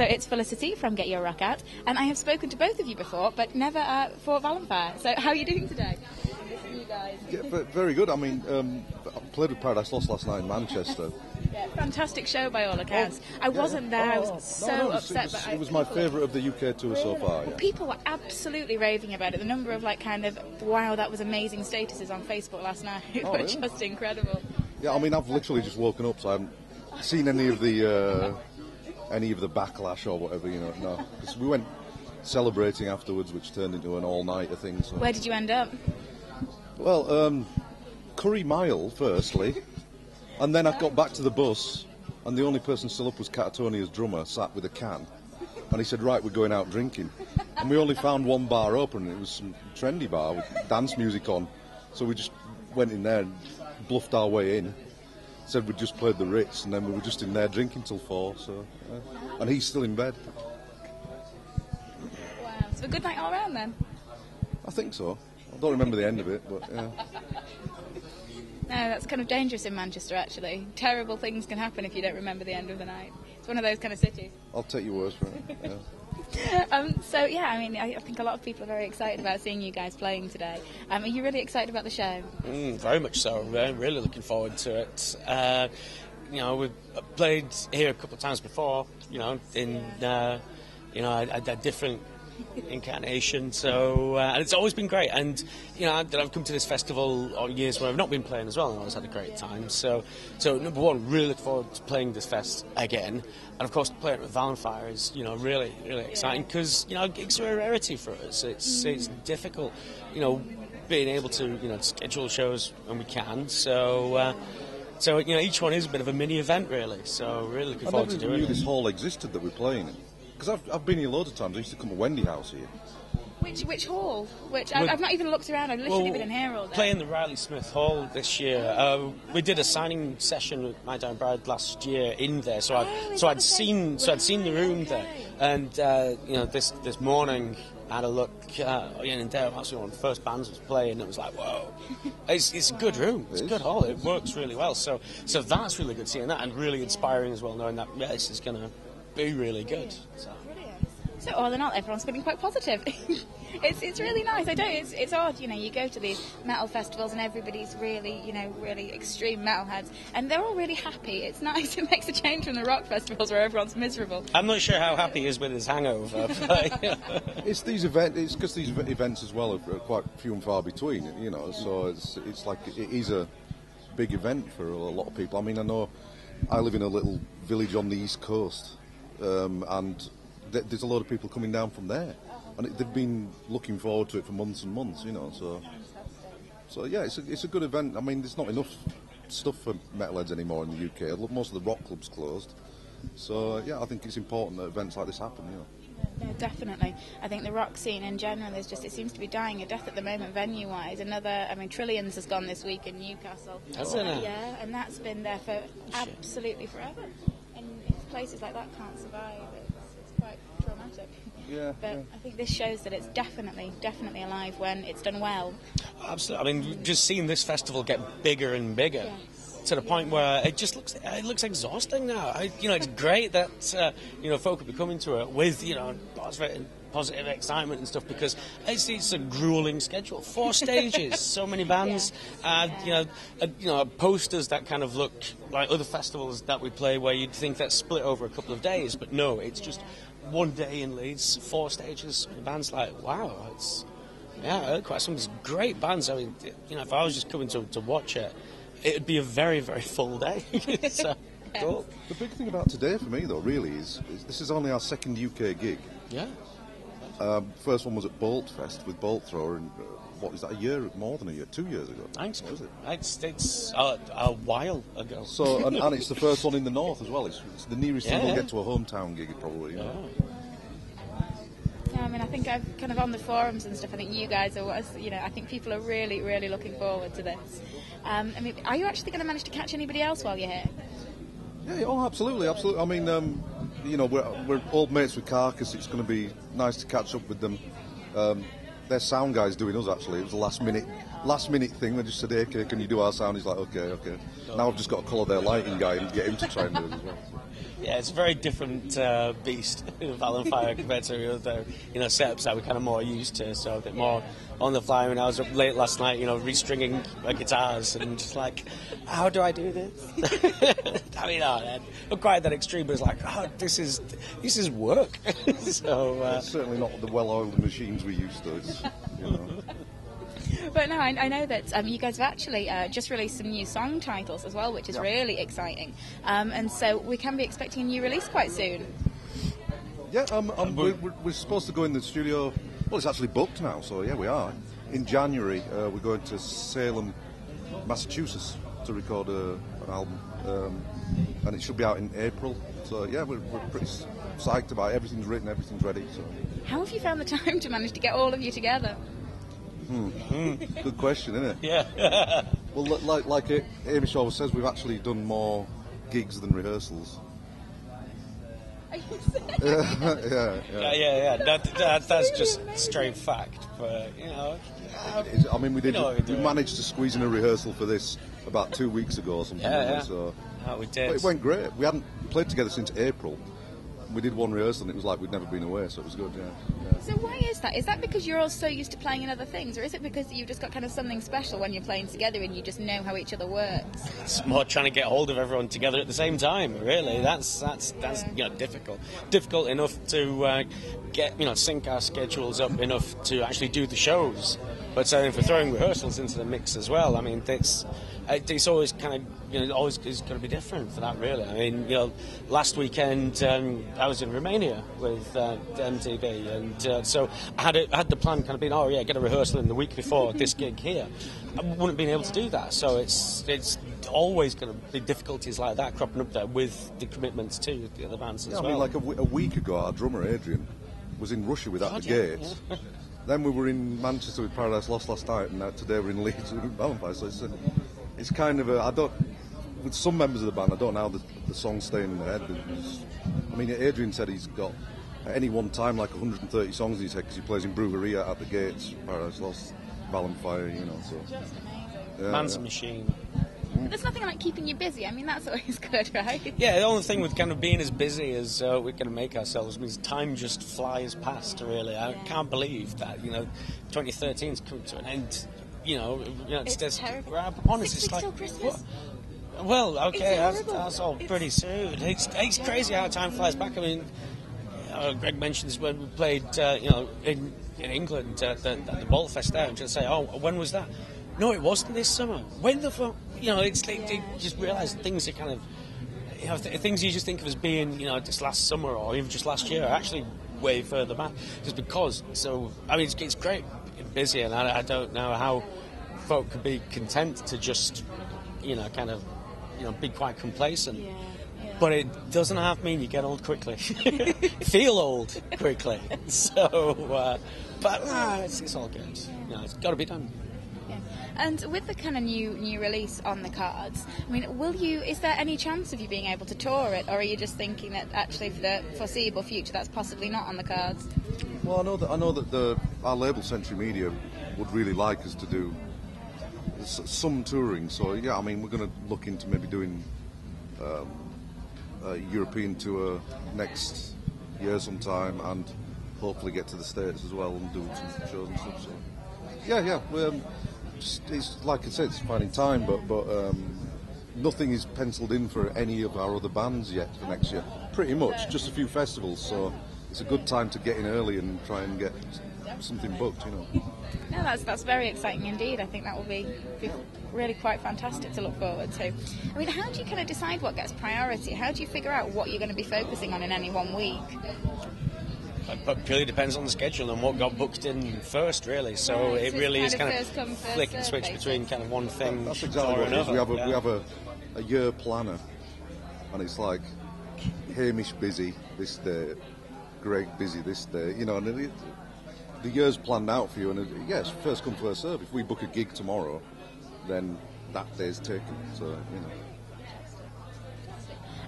So it's Felicity from Get Your Rock Out, and I have spoken to both of you before, but never for Vallenfyre. So how are you doing today? You guys. Yeah, very good. I mean, I played with Paradise Lost last night in Manchester. Yeah, fantastic show by all accounts. I wasn't there. I was so upset. It was my favourite of the UK tour so far. Yeah. People were absolutely raving about it. The number of wow, that was amazing statuses on Facebook last night were really? just incredible. Yeah, I mean, I've literally just woken up, so I haven't seen any of the backlash or whatever. No, because we went celebrating afterwards, which turned into an all-nighter thing. So. Where did you end up? Well, Curry Mile, firstly, and then I got back to the bus, and the only person still up was Catatonia's drummer, sat with a can, and he said, right, we're going out drinking. And we only found one bar open, and it was some trendy bar with dance music on, so we just went in there and bluffed our way in, said we'd just played the Ritz, and then we were just in there drinking till 4, so, and he's still in bed. Wow, so a good night all round then? I think so. I don't remember the end of it, but yeah. No, that's kind of dangerous in Manchester, actually. Terrible things can happen if you don't remember the end of the night. It's one of those kind of cities. I'll take your words for it, yeah. So, yeah, I mean, I think a lot of people are very excited about seeing you guys playing today. Are you really excited about the show? Very much so. I'm really looking forward to it. We've played here a couple of times before, in a different incarnation, so and it's always been great. And I've come to this festival on years where I've not been playing as well, and I always had a great time. So number one, really look forward to playing this fest again, and of course playing it with Vallenfyre is really exciting because gigs are a rarity for us. It's difficult, being able to schedule shows when we can. So each one is a bit of a mini event, really. So really looking forward to doing it. I never knew this hall existed that we're playing in. Because I've been here loads of times. I used to come to Wendy House here. Which hall? I've not even looked around. I've literally been in here all day. Playing the Riley Smith Hall this year. We did a signing session with My Dying Bride last year in there, so I'd seen the room there. And this morning I had a look in there. Actually, one of the first bands was playing, and it was like, whoa! It's a good room. It's a good hall. It works really well. So that's really good seeing that, and really inspiring as well, knowing that this is going to be really good. So all in all, everyone's feeling quite positive. It's really nice. It's odd, you go to these metal festivals and everybody's really, really extreme metalheads, and they're all really happy. It's nice. It makes a change from the rock festivals where everyone's miserable. I'm not sure how happy he is with his hangover. But, It's these events. It's because these events as well are quite few and far between. So it's like it is a big event for a lot of people. I mean, I know I live in a little village on the East Coast. And there's a lot of people coming down from there, and they've been looking forward to it for months and months, So yeah, it's a good event. I mean, there's not enough stuff for metalheads anymore in the UK. Most of the rock clubs closed, so yeah, I think it's important that events like this happen. Yeah, definitely. I think the rock scene in general it seems to be dying a death at the moment, venue-wise. Trillions has gone this week in Newcastle. Hasn't it? Yeah, and that's been there for absolutely forever. And if places like that can't survive, it's quite traumatic. Yeah. But I think this shows that it's definitely alive when it's done well. Absolutely. I mean, just seeing this festival get bigger and bigger. Yes. To the point where it looks exhausting now. It's great that folk will be coming to it with positive excitement and stuff, because it's a grueling schedule. 4 stages, so many bands, posters that kind of look like other festivals that we play where you'd think that's split over a couple of days, but no, it's just one day in Leeds, 4 stages. The band's like, wow, quite some great bands. I mean, if I was just coming to watch it, it'd be a very, very full day. So, cool. The big thing about today for me, though, really, is this is only our second UK gig. Yeah. First one was at Bolt Fest with Bolt Thrower, and what was that, more than a year, 2 years ago? I think so. Was it? It's a while ago. So, and it's the first one in the north as well. It's the nearest thing we'll get to a hometown gig, probably. Yeah, I mean, I think I've kind of on the forums and stuff, I think you guys are, I think people are really, really looking forward to this. Are you actually going to manage to catch anybody else while you're here? Yeah, absolutely. I mean, we're old mates with Carcass. It's going to be nice to catch up with them. Their sound guy's doing us, actually. It was a last minute thing. They just said, hey, can you do our sound? He's like, okay. Now I've just got to call their lighting guy and get him to try and do it as well. Yeah, it's a very different beast, Vallenfyre, compared to the setups that we're kind of more used to. So a bit more on the fly. When I was up late last night, restringing my guitars and just like, how do I do this? I mean, not quite that extreme, but it's like, this is work. So it's certainly not the well-oiled machines we used to. It's, But no, I know that you guys have actually just released some new song titles as well, which is really exciting. And so we can be expecting a new release quite soon. Yeah, we're supposed to go in the studio. Well, it's actually booked now, so yeah, we are. In January, we're going to Salem, Massachusetts, to record an album, and it should be out in April. So yeah, we're pretty psyched about it. Everything's written, everything's ready. So. How have you found the time to manage to get all of you together? Good question, isn't it? Yeah. Well, like Amish always says, we've actually done more gigs than rehearsals. Yeah. That's just straight fact. But I mean, we managed to squeeze in a rehearsal for this about 2 weeks ago or something. So we did. But it went great. We hadn't played together since April. We did one rehearsal and it was like we'd never been away, so it was good. Yeah. So why is that? Is that because you're all so used to playing in other things, or is it because you've just got kind of something special when you're playing together and you just know how each other works? It's more trying to get hold of everyone together at the same time. Really, that's difficult enough to get sync our schedules up enough to actually do the shows. But if we're throwing rehearsals into the mix as well, I mean, it's always kind of, always is going to be different for that, really. I mean, last weekend I was in Romania with MTV, and so I had the plan kind of being, get a rehearsal in the week before this gig here. I wouldn't have been able to do that, so it's always going to be difficulties like that cropping up there with the commitments to the other bands as well. I mean, like a week ago, our drummer Adrian was in Russia with At the Gates. Yeah. Then we were in Manchester with Paradise Lost last night, and today we're in Leeds with Vallenfyre. So it's kind of with some members of the band, I don't know how the songs stay in their head. I mean, Adrian said he's got at any one time like 130 songs in his head because he plays in Breweria, At the Gates, Paradise Lost, Vallenfyre, so. Just amazing. Yeah, Man's a machine. There's nothing like keeping you busy. I mean, that's always good, right? Yeah, the only thing with kind of being as busy as we're going to make ourselves means time just flies past, really. I can't believe that, 2013's come to an end. It's terrible. Honestly, it's like... Christmas. Well, okay, that's all pretty soon. It's crazy how time flies back. I mean, Greg mentions when we played, in England at the Vallenfyre there, and just say, when was that? No, it wasn't this summer. When the fuck? It's like you just realise things are kind of, things you just think of as being, just last summer or even just last year are actually way further back. Just because. So, I mean, it's great, busy, and I don't know how folk could be content to just, be quite complacent. Yeah. But it doesn't have to mean you get old quickly. Feel old quickly. So, it's all good. It's got to be done. And with the kind of new release on the cards, I mean, is there any chance of you being able to tour it, or are you just thinking that actually for the foreseeable future that's possibly not on the cards? Well, I know that our label Century Media would really like us to do some touring. So yeah, I mean, we're going to look into maybe doing a European tour next year sometime, and hopefully get to the States as well and do some shows and stuff. So yeah. It's like I said, it's finding time, but nothing is penciled in for any of our other bands yet for next year. Pretty much, just a few festivals, so it's a good time to get in early and try and get something booked, No, that's very exciting indeed. I think that will be really quite fantastic to look forward to. I mean, how do you kind of decide what gets priority? How do you figure out what you're going to be focusing on in any one week? It purely depends on the schedule and what got booked in first, really. So it really is kind of flick and switch between kind of one thing that's exactly or another. We have a year planner, and it's like Hamish busy this day, Greg busy this day, and the year's planned out for you. And yes, first come first serve. If we book a gig tomorrow, then that day's taken. So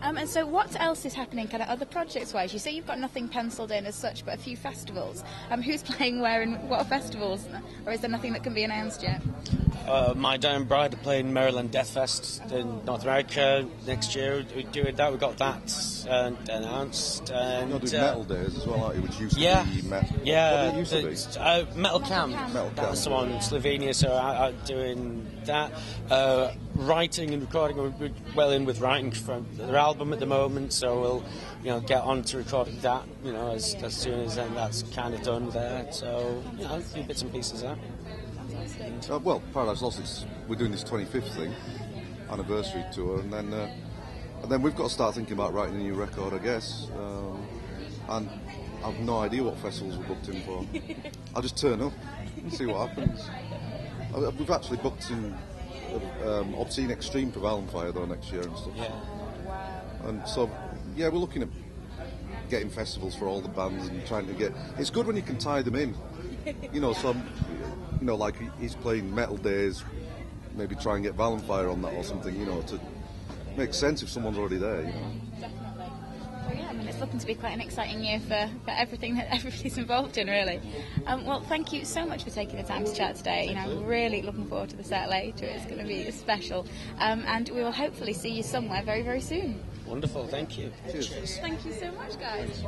And so what else is happening kind of other projects-wise? You say you've got nothing penciled in as such, but a few festivals. Who's playing where and what festivals? Or is there nothing that can be announced yet? My Dying Bride are playing Maryland Death Fest in North America next year. We're doing that. We got that announced. And, You're doing Metal Days as well, aren't you? Which used to be metal. Yeah, what did it used to be? Metal Camp. That's the one in Slovenia. So I'm doing that. Writing and recording. We're well in with writing for their album at the moment. So we'll, get on to recording that. As soon as that's kind of done there. So a few bits and pieces there. Well, Paradise Lost, we're doing this 25th thing, anniversary tour, and then we've got to start thinking about writing a new record, I guess. And I've no idea what festivals we're booked in for. I'll just turn up and see what happens. We've actually booked in Obscene Extreme for Vallenfyre though next year and stuff. Yeah. And so, we're looking at getting festivals for all the bands and trying to get. It's good when you can tie them in. Like he's playing Metal Days, maybe try and get Vallenfyre on that or something, to make sense if someone's already there, Definitely. Well, yeah, it's looking to be quite an exciting year for everything that everybody's involved in, really. Well, thank you so much for taking the time to chat today. Really looking forward to the set later. It's going to be special. And we will hopefully see you somewhere very, very soon. Wonderful, thank you. Cheers. Thank you so much, guys.